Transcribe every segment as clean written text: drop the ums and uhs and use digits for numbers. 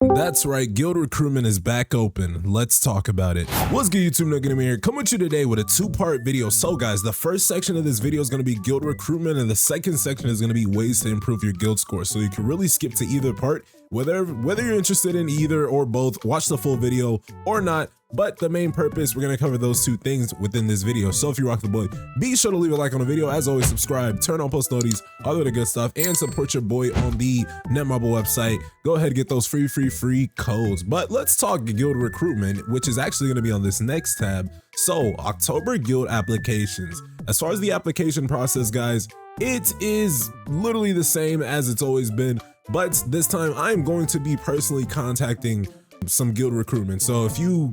That's right, guild recruitment is back open. Let's talk about it. What's good, YouTube? NoGoodEman here, coming to you today with a two-part video. So guys, the first section of this video is going to be guild recruitment, and the second section is going to be ways to improve your guild score. So you can really skip to either part, whether you're interested in either or both, watch the full video or not. But the main purpose, we're going to cover those two things within this video. So if you rock the boy, be sure to leave a like on the video. As always, subscribe, turn on post notifications, all of the good stuff, and support your boy on the Netmarble website. Go ahead and get those free codes. But let's talk guild recruitment, which is actually going to be on this next tab. So October guild applications. As far as the application process, guys, it is literally the same as it's always been. But this time I'm going to be personally contacting some guild recruitment. So if you're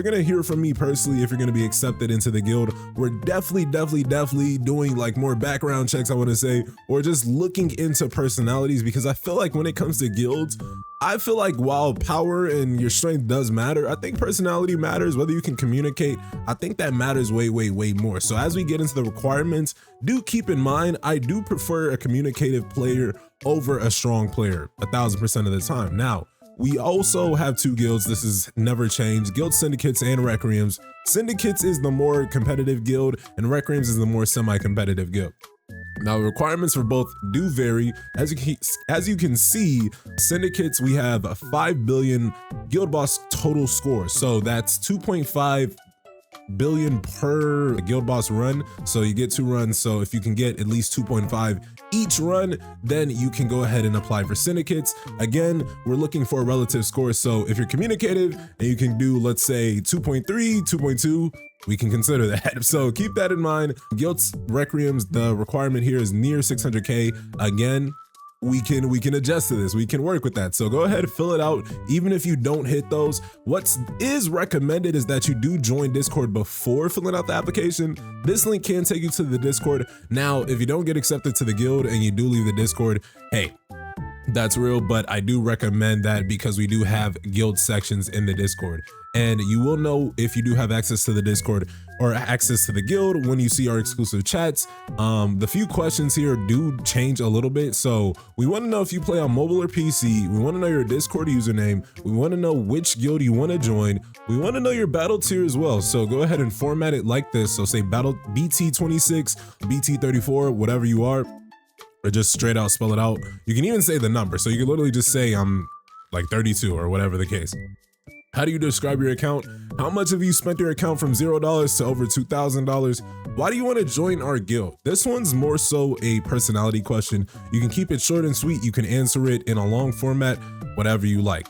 gonna hear from me personally if you're gonna be accepted into the guild. We're definitely doing like more background checks, I want to say, or just looking into personalities, because I feel like when it comes to guilds, I feel like while power and your strength does matter, I think personality matters. Whether you can communicate, I think that matters way more. So as we get into the requirements, do keep in mind I do prefer a communicative player over a strong player 1000% of the time. Now, we also have two guilds. This has never changed: guild syndicates and requiems. Syndicates is the more competitive guild, and requiems is the more semi-competitive guild. Now, the requirements for both do vary. As you can see, syndicates, we have 5 billion guild boss total score. So that's 2.5 billion per guild boss run. So you get 2 runs. So if you can get at least 2.5 each run, then you can go ahead and apply for syndicates. Again, we're looking for a relative score. So if you're communicative and you can do, let's say 2.3, 2.2, we can consider that. So keep that in mind. Guilds, requiems, the requirement here is near 600k. Again, we can adjust to this. We can work with that. So go ahead and fill it out. Even if you don't hit those, what is recommended is that you do join Discord before filling out the application. This link can take you to the Discord. Now, if you don't get accepted to the guild and you do leave the Discord, hey, that's real, but I do recommend that because we do have guild sections in the Discord, and you will know if you do have access to the Discord or access to the guild when you see our exclusive chats. The few questions here do change a little bit. So we want to know if you play on mobile or PC. We want to know your Discord username. We want to know which guild you want to join. We want to know your battle tier as well. So go ahead and format it like this. So say battle BT26, BT34, whatever you are, or just straight out spell it out. You can even say the number. So you can literally just say I'm like 32 or whatever the case. How do you describe your account? How much have you spent your account from $0 to over $2,000? Why do you want to join our guild? This one's more so a personality question. You can keep it short and sweet. You can answer it in a long format, whatever you like.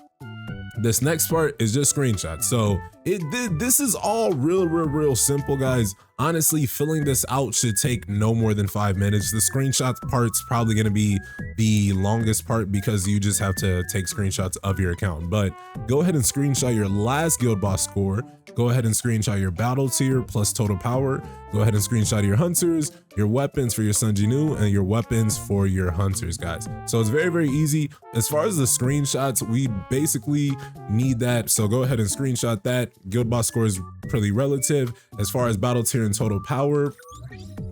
This next part is just screenshots. So this is all real simple, guys. Honestly, filling this out should take no more than 5 minutes. The screenshot part's probably going to be the longest part because you just have to take screenshots of your account. But go ahead and screenshot your last guild boss score. Go ahead and screenshot your battle tier plus total power. Go ahead and screenshot your hunters, your weapons for your Sun Jinwoo, and your weapons for your hunters, guys. So it's very easy. As far as the screenshots, we basically need that. So go ahead and screenshot that. Guild boss score is pretty relative. As far as battle tier and total power,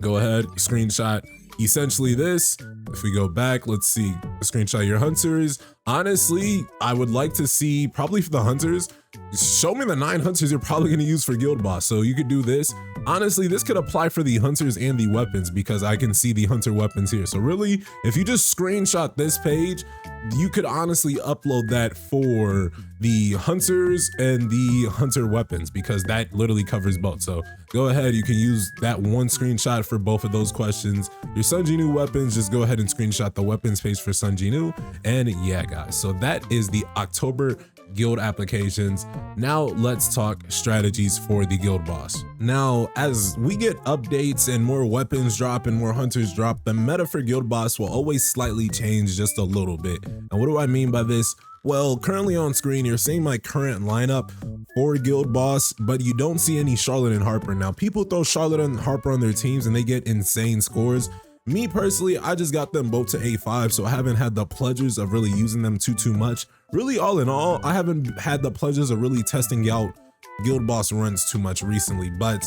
go ahead, screenshot essentially this. If we go back, let's see, screenshot your hunters. Honestly, I would like to see, probably for the hunters, show me the 9 hunters you're probably going to use for guild boss. So you could do this. Honestly, this could apply for the hunters and the weapons because I can see the hunter weapons here. So really, if you just screenshot this page, you could honestly upload that for the hunters and the hunter weapons because that literally covers both. So go ahead, you can use that one screenshot for both of those questions. Your Sun Jinwoo weapons, just go ahead and screenshot the weapons page for Sun Jinwoo. And yeah, guys, so that is the October guild applications. Now let's talk strategies for the guild boss. Now, as we get updates and more weapons drop and more hunters drop, the meta for guild boss will always slightly change just a little bit. And what do I mean by this? Well, currently on screen, you're seeing my current lineup for guild boss, but you don't see any Charlotte and Harper. Now, people throw Charlotte and Harper on their teams and they get insane scores. Me personally, I just got them both to A5, so I haven't had the pleasures of really using them too much. Really, all in all, I haven't had the pleasures of really testing out guild boss runs too much recently, but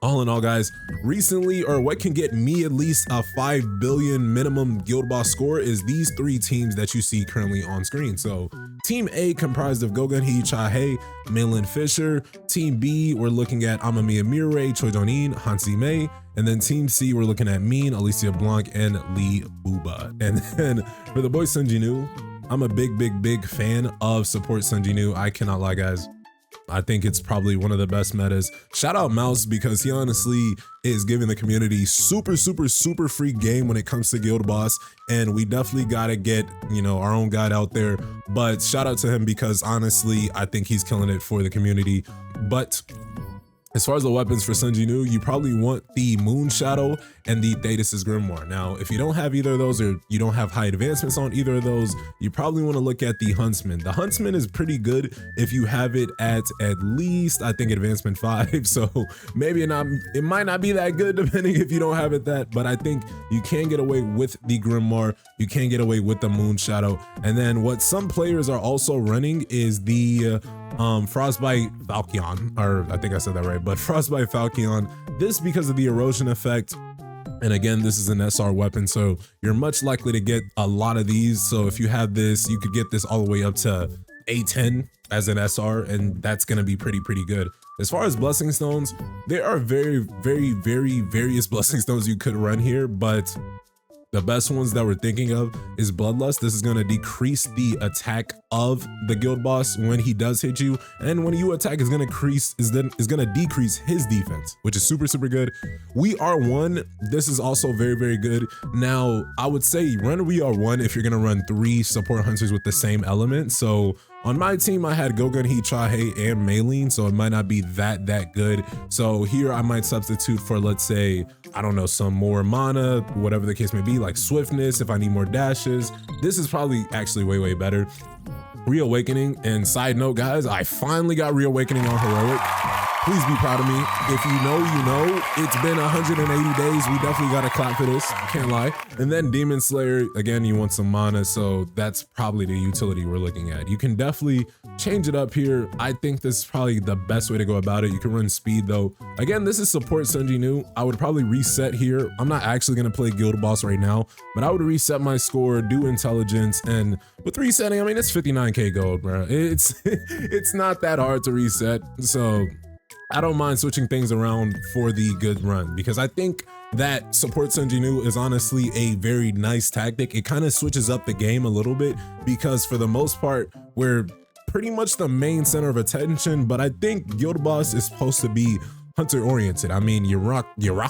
All in all, guys, recently, or what can get me at least a 5 billion minimum guild boss score is these 3 teams that you see currently on screen. So team A comprised of Gogunhee, Chahe, Malin Fisher. Team B, we're looking at Amamiya Mirai, Choi Jonin, Hansi Mei. And then team C, we're looking at Min, Alicia Blanc, and Lee Booba. And then for the boy Sun Jinwoo, I'm a big fan of support Sun Jinwoo. I cannot lie, guys. I think it's probably one of the best metas. Shout out Mouse, because he honestly is giving the community super free game when it comes to Guild Boss. And we definitely gotta get, you know, our own guide out there. But shout out to him, because honestly, I think he's killing it for the community. But as far as the weapons for Sun Jinwoo, you probably want the Moon Shadow and the Thetis' Grimoire. Now, if you don't have either of those, or you don't have high advancements on either of those, you probably want to look at the Huntsman. The Huntsman is pretty good if you have it at least, I think, advancement 5. So maybe it might not be that good depending if you don't have it that, but I think you can get away with the Grimoire. You can get away with the Moon Shadow. And then what some players are also running is the Frostbite Falchion, or I think I said that right, but Frostbite Falchion. This because of the erosion effect. And again, this is an SR weapon, so you're much likely to get a lot of these. So if you have this, you could get this all the way up to A10 as an SR, and that's gonna be pretty good. As far as blessing stones, there are very various blessing stones you could run here, but the best ones that we're thinking of is Bloodlust. This is going to decrease the attack of the guild boss when he does hit you, and when you attack is going to decrease his defense, which is super good. We Are One, this is also very good. Now, I would say run We Are One if you're going to run 3 support hunters with the same element. So on my team, I had Gogunhee, Chahe, and Maylene, so it might not be that good. So here I might substitute for, let's say, I don't know, some more mana, whatever the case may be, like swiftness if I need more dashes. This is probably actually way better. Reawakening, and side note, guys, I finally got Reawakening on Heroic. Please be proud of me. If you know, you know. It's been 180 days. We definitely got to clap for this. Can't lie. And then Demon Slayer, again, you want some mana, so that's probably the utility we're looking at. You can definitely change it up here. I think this is probably the best way to go about it. You can run speed, though. Again, this is support Sun Jinwoo. I would probably reset here. I'm not actually going to play Guild Boss right now, but I would reset my score, do intelligence, and with resetting, I mean, it's 59k gold, bro. It's not that hard to reset, so I don't mind switching things around for the good run, because I think that support Sun Jinwoo is honestly a very nice tactic. It kind of switches up the game a little bit, because for the most part, we're pretty much the main center of attention, but I think Guild Boss is supposed to be hunter oriented. I mean, you rock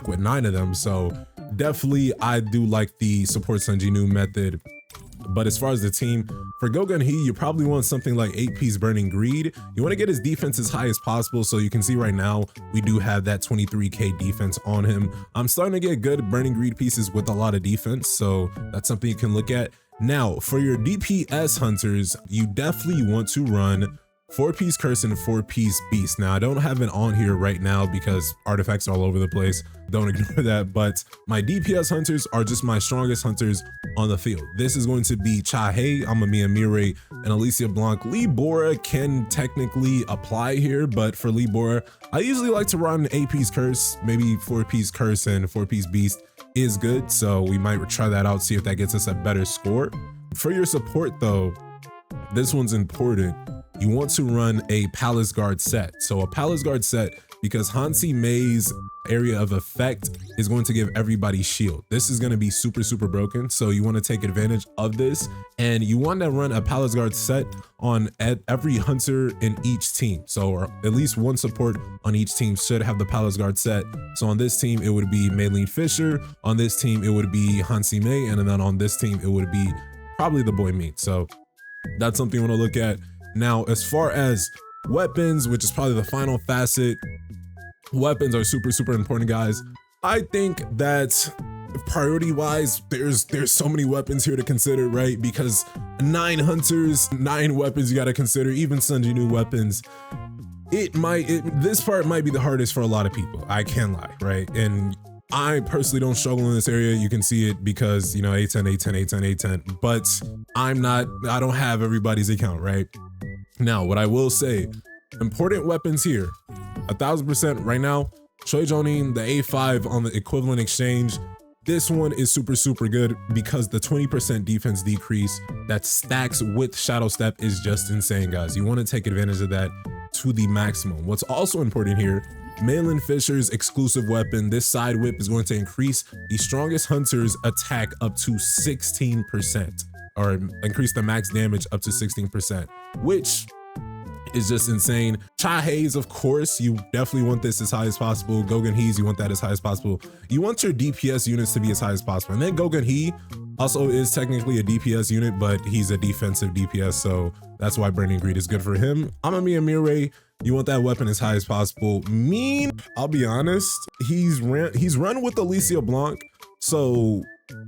with 9 of them, so definitely I do like the support Sun Jinwoo method. But as far as the team, for Gogunhee, you probably want something like 8-piece Burning Greed. You want to get his defense as high as possible. So you can see right now, we do have that 23k defense on him. I'm starting to get good Burning Greed pieces with a lot of defense, so that's something you can look at. Now, for your DPS hunters, you definitely want to run 4-piece Curse and 4-piece Beast. Now, I don't have it on here right now because artifacts are all over the place. Don't ignore that, but my DPS hunters are just my strongest hunters on the field. This is going to be Chahe, Amamiya Mirai, and Alicia Blanc. Lee Bora can technically apply here, but for Lee Bora, I usually like to run 8-piece Curse, maybe 4-piece Curse and 4-piece Beast is good, so we might try that out, see if that gets us a better score. For your support though, this one's important. You want to run a Palace Guard set. So a Palace Guard set, because Hansi Mei's area of effect is going to give everybody shield. This is going to be super broken, so you want to take advantage of this, and you want to run a Palace Guard set on every hunter in each team. So, or at least one support on each team should have the Palace Guard set. So on this team, it would be Maylene Fisher. On this team, it would be Hansi Mei, and then on this team, it would be probably the boy Meat. So that's something you want to look at. Now, as far as weapons, which is probably the final facet, weapons are super important, guys. I think that priority wise, there's so many weapons here to consider, right? Because 9 hunters, 9 weapons you got to consider, even Sun Jinwoo weapons. This part might be the hardest for a lot of people. I can't lie, right? And I personally don't struggle in this area. You can see it because, you know, A10, but I don't have everybody's account, right? Now, what I will say, important weapons here, 1000% right now, Choi Jonin, the A5 on the equivalent exchange. This one is super good because the 20% defense decrease that stacks with Shadow Step is just insane, guys. You want to take advantage of that to the maximum. What's also important here, Malin Fisher's exclusive weapon, this side whip is going to increase the strongest hunter's attack up to 16%, or increase the max damage up to 16%, which is just insane. Cha Haze, of course, you definitely want this as high as possible. Gogen He's, you want that as high as possible. You want your DPS units to be as high as possible. And then Gogen He also is technically a DPS unit, but he's a defensive DPS, so that's why Burning Greed is good for him. Amami Amire, you want that weapon as high as possible. Mean, I'll be honest, he's run with Alicia Blanc, so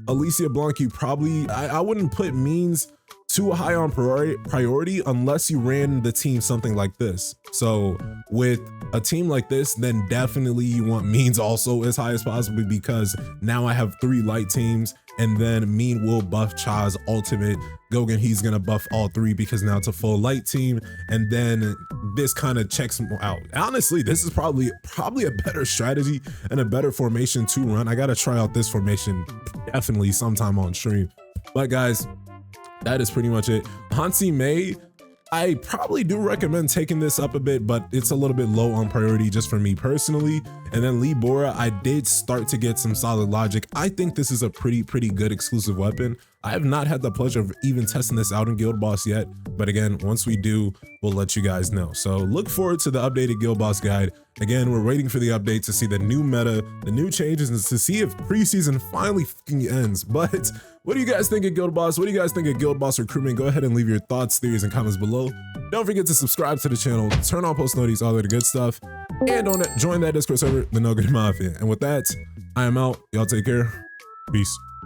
Alicia Blanc, you probably, I wouldn't put Means too high on priority unless you ran the team something like this. So with a team like this, then definitely you want Means also as high as possible, because now I have 3 light teams, and then Mean will buff Cha's ultimate. Gogen, he's gonna buff all 3 because now it's a full light team, and then this kind of checks him out. Honestly, this is probably a better strategy and a better formation to run. I gotta try out this formation definitely sometime on stream. But guys, that is pretty much it. Hansi Mei, I probably do recommend taking this up a bit, but it's a little bit low on priority just for me personally. And then Lee Bora, I did start to get some solid logic. I think this is a pretty good exclusive weapon. I have not had the pleasure of even testing this out in Guild Boss yet, but again, once we do, we'll let you guys know. So look forward to the updated Guild Boss guide. Again, we're waiting for the update to see the new meta, the new changes, and to see if preseason finally ends. But what do you guys think of Guild Boss? What do you guys think of Guild Boss recruitment? Go ahead and leave your thoughts, theories, and comments below. Don't forget to subscribe to the channel, turn on post notifications, all of the good stuff, and join that Discord server, the NoGoodEman Mafia. And with that, I am out. Y'all take care. Peace.